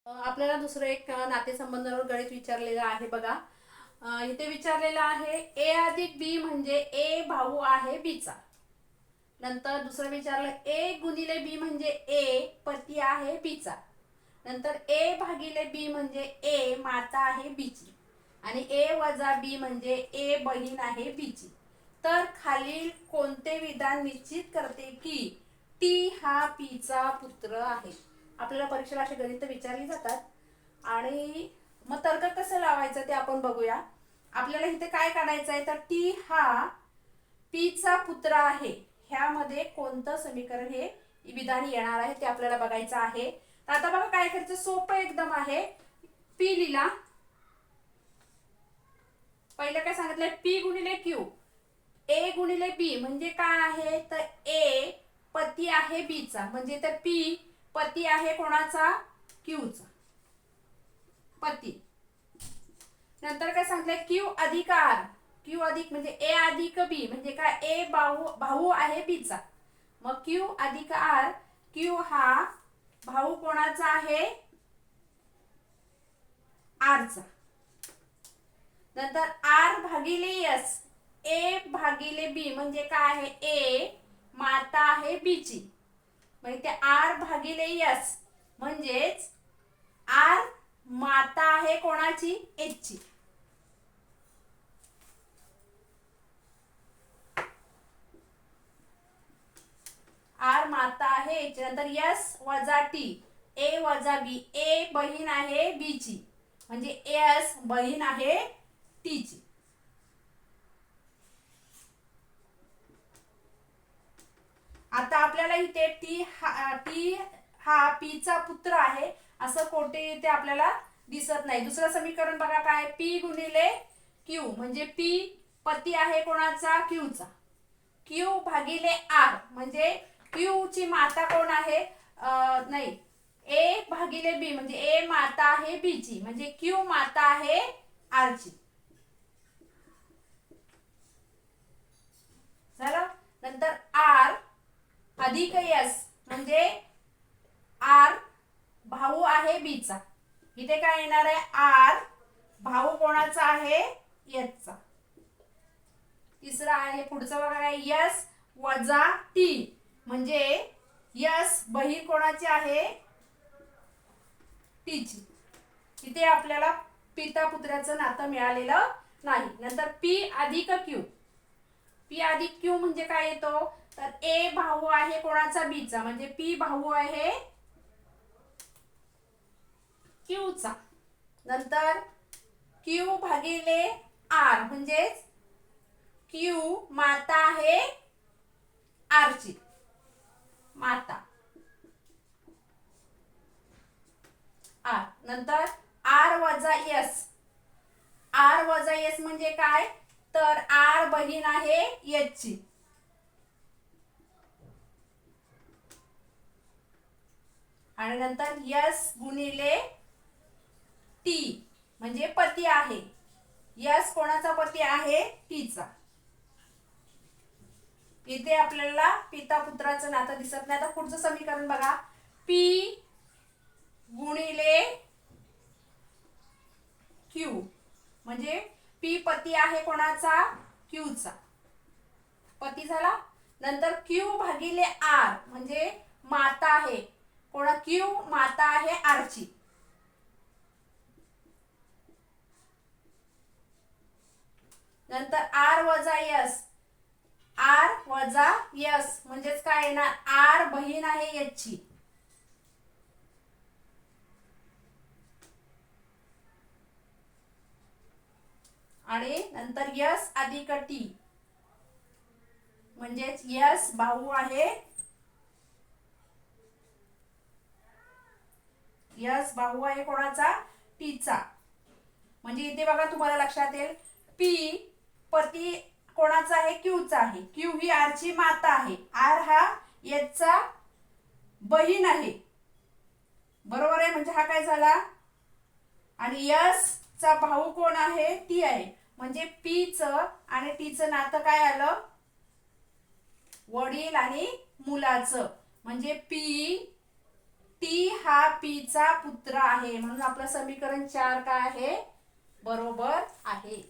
आपल्याला दुसरं एक नातेसंबंधावर गणित विचारलेलं आहे बघा. इथे विचारलेलं आहे ए अधिक बी म्हणजे ए भाऊ आहे बीचा. नंतर दुसरं विचारलं ए गुणिले बी म्हणजे ए पती आहे बीचा. नंतर ए भागिले बी म्हणजे ए माता आहे बीची आणि ए वजा बी म्हणजे ए बहीण आहे बीची. तर खालील कोणते विधान निश्चित करते की टी हा पीचा पुत्र आहे. आपल्याला परीक्षेला असे गणित विचारली जातात आणि मग तर्क कसं लावायचं ते आपण बघूया. आपल्याला इथे काय काढायचं आहे तर टी हा पीचा पुत्र आहे ह्यामध्ये कोणतं समीकरण हे विधान येणार आहे ते आपल्याला बघायचं आहे. तर आता बघा काय करायचं, सोपं एकदम आहे. पी लिहिला, पहिलं काय सांगितलंय पी गुणिले क्यू. ए गुणिले बी म्हणजे काय आहे तर ए पती आहे बीचा म्हणजे तर पी पती आहे कोणाचा क्यूचा पती. नंतर काय सांगितलंय क्यू अधिक आर. क्यू अधिक म्हणजे ए अधिक बी म्हणजे काय ए भाऊ आहे बीचा मग क्यू अधिक आर. क्यू हा भाऊ कोणाचा आहे आरचा. नंतर आर भागिले एस. ए भागिले बी म्हणजे काय आहे ए माता आहे बीची म्हणजे ते आर भागिले एस म्हणजेच आर माता आहे कोणाची एचची. आर माता आहे एच. नंतर एस वजा टी. ए वजा बी. ए बहीण आहे बीची म्हणजे एस बहीण आहे टीची. आता आपल्याला इथे टी हा पीचा पुत्र आहे असं कोठे इथे आपल्याला दिसत नाही. दुसरं समीकरण बघा काय पी गुणिले क्यू म्हणजे पी पती आहे कोणाचा क्यूचा. क्यू भागिले आर म्हणजे क्यू ची माता कोण आहे नाही ए भागिले बी म्हणजे ए माता आहे बी ची म्हणजे क्यू माता आहे आर ची. झालं. नंतर आर अधिक एस म्हणजे आर भाऊ आहे बीचा. इथे काय येणार आहे आर भाऊ कोणाचा आहे एसचा. तिसरा आहे पुढचं बघा काय यस वजा टी म्हणजे यस बहीण कोणाची आहे टीची. इथे आपल्याला पिता पुत्राचं नातं मिळालेलं नाही. नंतर पी अधिक क्यू. पी अधिक क्यू म्हणजे काय येतो तर ए भाऊ आहे कोणाचा बीचा म्हणजे पी भाऊ आहे क्यूचा. नंतर क्यू भागिले आर म्हणजेच क्यू माता आहे आरची माता आर. नंतर आर वजा एस. आर वजा एस म्हणजे काय तर आर बहीण आहे एचची. आणि नंतर यस गुणिले टी म्हणजे पती आहे. यस कोणाचा पती आहे टीचा. इथे आपल्याला पिता पुत्राचं नातं दिसत नाही. आता पुढचं समीकरण बघा पी गुणिले क्यू म्हणजे पी पती आहे कोणाचा क्यूचा पती झाला. नंतर क्यू भागिले आर म्हणजे माता आहे कोणा क्यू माता आहे आरची. नंतर आर वजा यस. आर वजा यस म्हणजेच काय येणार आर बहीण आहे एचची. आणि नंतर यस अधिक टी म्हणजेच यस भाऊ आहे यस भाऊ आहे कोणाचा टीचा. म्हणजे इथे बघा तुम्हाला लक्षात येईल पी पती कोणाचा आहे क्यूचा आहे. क्यू ही आरची माता आहे. आर हा एचचा बहीण आहे बरोबर आहे म्हणजे हा काय झाला. आणि यस चा भाऊ कोण आहे टी आहे म्हणजे पी च आणि टी चं नातं काय आलं वडील आणि मुलाचं म्हणजे पी टी हा पी चा पुत्र आहे, म्हणून आपलं समीकरण 4 काय आहे, बरोबर आहे.